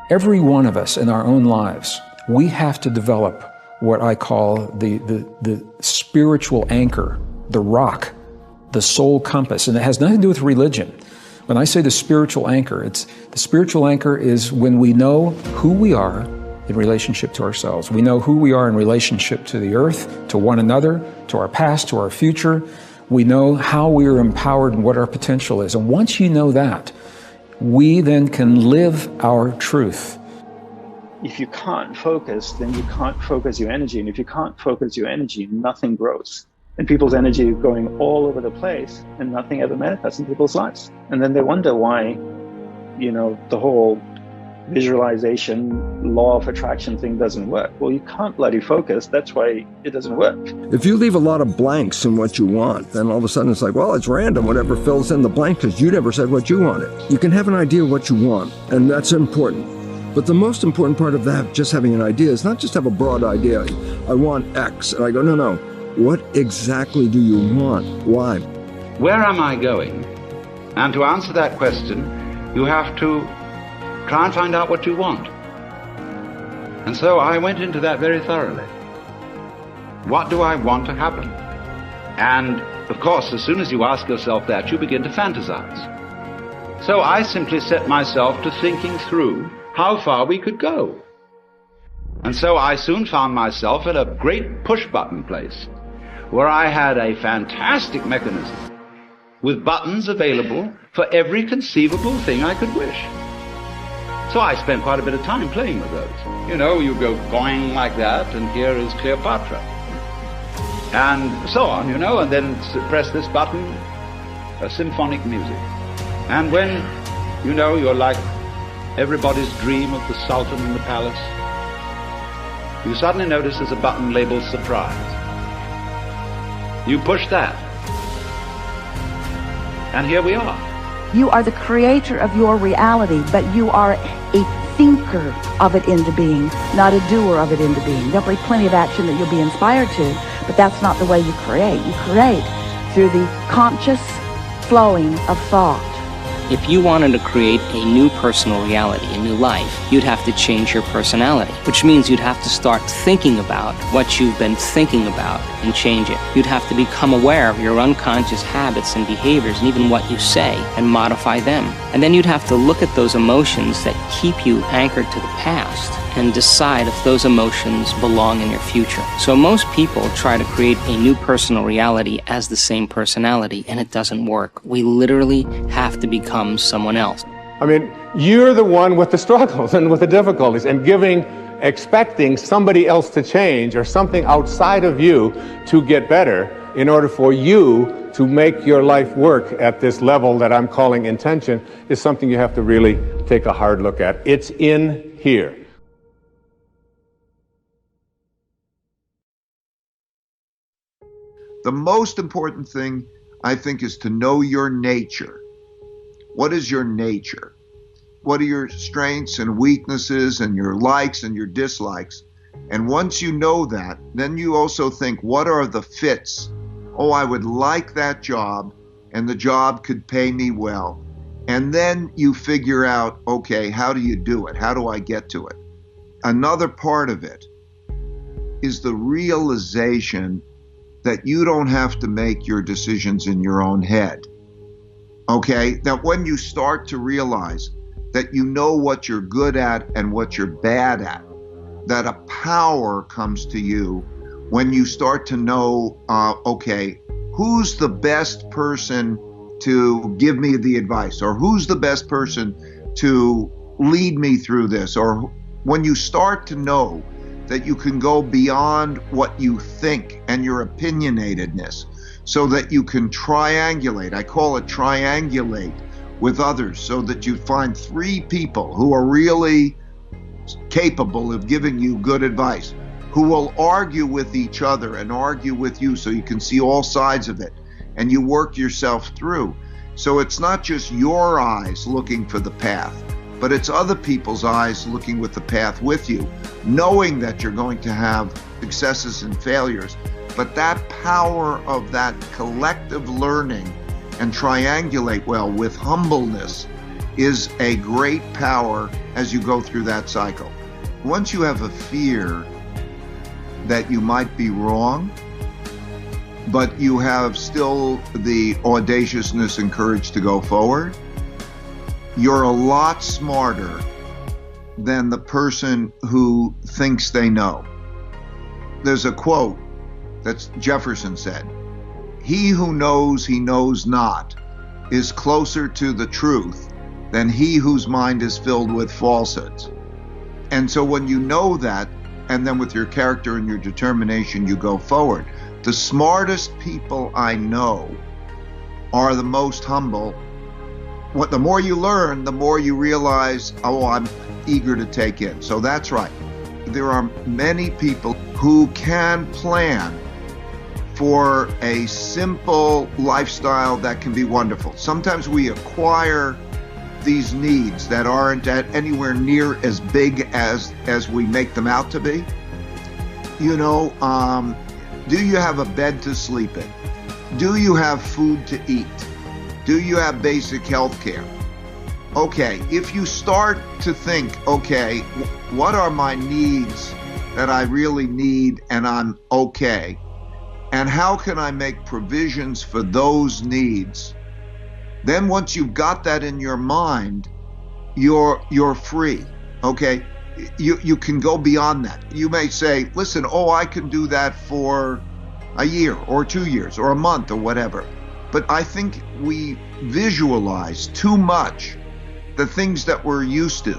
Every one of us in our own lives, we have to develop what I call the spiritual anchor, the rock, the soul compass. And it has nothing to do with religion. When I say the spiritual anchor, the spiritual anchor is when we know who we are in relationship to ourselves. We know who we are in relationship to the earth, to one another, to our past, to our future. We know how we are empowered and what our potential is. And once you know that, we then can live our truth. If you can't focus, then you can't focus your energy. And if you can't focus your energy, nothing grows. And people's energy is going all over the place and nothing ever manifests in people's lives. And then they wonder why, the whole visualization, law of attraction thing doesn't work. Well, you can't bloody focus. That's why it doesn't work. If you leave a lot of blanks in what you want, then all of a sudden it's like, well, it's random, whatever fills in the blank because you never said what you wanted. You can have an idea of what you want, and that's important. But the most important part of that, just having an idea, is not just have a broad idea. I want X. And I go, no. What exactly do you want? Why? Where am I going? And to answer that question, you have to try and find out what you want. And so I went into that very thoroughly. What do I want to happen? And of course, as soon as you ask yourself that, you begin to fantasize. So I simply set myself to thinking through how far we could go. And so I soon found myself at a great push-button place, where I had a fantastic mechanism with buttons available for every conceivable thing I could wish. So I spent quite a bit of time playing with those. You go going like that, and here is Cleopatra. And so on, and then press this button, symphonic music. And when, you're like everybody's dream of the Sultan in the palace, you suddenly notice there's a button labeled surprise. You push that, and here we are. You are the creator of your reality, but you are a thinker of it into being, not a doer of it into being. There'll be plenty of action that you'll be inspired to, but that's not the way you create. You create through the conscious flowing of thought. If you wanted to create a new personal reality, a new life, you'd have to change your personality, which means you'd have to start thinking about what you've been thinking about and change it. You'd have to become aware of your unconscious habits and behaviors and even what you say and modify them. And then you'd have to look at those emotions that keep you anchored to the past and decide if those emotions belong in your future. So most people try to create a new personal reality as the same personality, and it doesn't work. We literally have to become someone else. I mean, you're the one with the struggles and with the difficulties, and expecting somebody else to change or something outside of you to get better in order for you to make your life work at this level that I'm calling intention is something you have to really take a hard look at. It's in here. The most important thing, I think, is to know your nature. What is your nature? What are your strengths and weaknesses and your likes and your dislikes? And once you know that, then you also think, what are the fits? Oh, I would like that job, and the job could pay me well. And then you figure out, okay, how do you do it? How do I get to it? Another part of it is the realization that you don't have to make your decisions in your own head. Okay? That when you start to realize that you know what you're good at and what you're bad at, that a power comes to you when you start to know, okay, who's the best person to give me the advice, or who's the best person to lead me through this, or when you start to know that you can go beyond what you think and your opinionatedness so that you can triangulate. I call it triangulate with others, so that you find 3 people who are really capable of giving you good advice, who will argue with each other and argue with you so you can see all sides of it and you work yourself through. So it's not just your eyes looking for the path, but it's other people's eyes looking with the path with you, knowing that you're going to have successes and failures. But that power of that collective learning and triangulate well with humbleness is a great power, as you go through that cycle. Once you have a fear that you might be wrong, but you have still the audaciousness and courage to go forward, you're a lot smarter than the person who thinks they know. There's a quote that Jefferson said, "He who knows he knows not is closer to the truth than he whose mind is filled with falsehoods." And so when you know that, and then with your character and your determination, you go forward. The smartest people I know are the most humble. The more you learn, the more you realize, oh, I'm eager to take in. So that's right. There are many people who can plan for a simple lifestyle that can be wonderful. Sometimes we acquire these needs that aren't anywhere near as big as we make them out to be. Do you have a bed to sleep in? Do you have food to eat? Do you have basic health care? Okay, if you start to think, okay, what are my needs that I really need and I'm okay? And how can I make provisions for those needs? Then once you've got that in your mind, you're free, okay? You can go beyond that. You may say, listen, I can do that for a year or 2 years or a month or whatever. But I think we visualize too much the things that we're used to.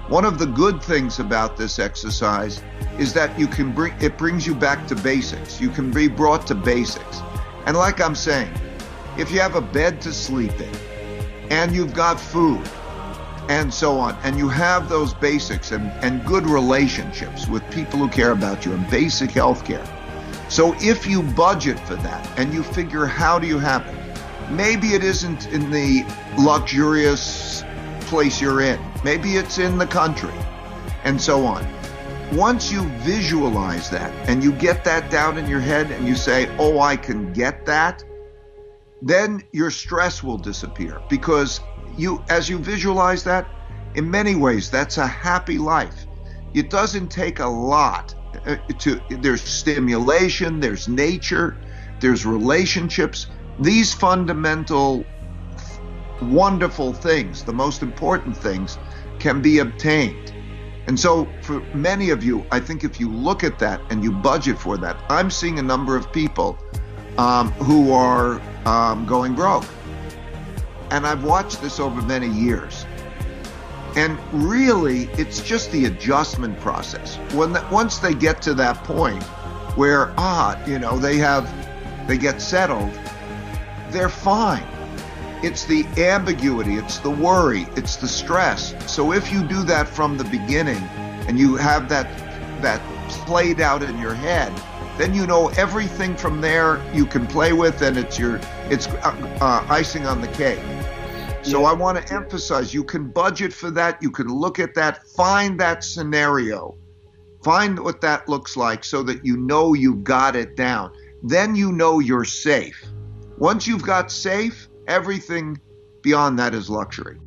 One of the good things about this exercise is that it brings you back to basics. You can be brought to basics. And like I'm saying, if you have a bed to sleep in and you've got food and so on, and you have those basics and good relationships with people who care about you and basic health care. So if you budget for that and you figure, how do you have it? Maybe it isn't in the luxurious place you're in. Maybe it's in the country and so on. Once you visualize that and you get that down in your head and you say, I can get that, then your stress will disappear, because as you visualize that, in many ways, that's a happy life. It doesn't take a lot there's stimulation, there's nature, there's relationships. These fundamental, wonderful things, the most important things, can be obtained. And so for many of you, I think if you look at that and you budget for that, I'm seeing a number of people who are going broke. And I've watched this over many years. And really, it's just the adjustment process. Once they get to that point where, they get settled, they're fine. It's the ambiguity, it's the worry, it's the stress. So if you do that from the beginning and you have that played out in your head, then you know everything from there you can play with, and it's icing on the cake. So I want to emphasize, you can budget for that, you can look at that, find that scenario, find what that looks like so that you know you've got it down. Then you know you're safe. Once you've got safe, everything beyond that is luxury.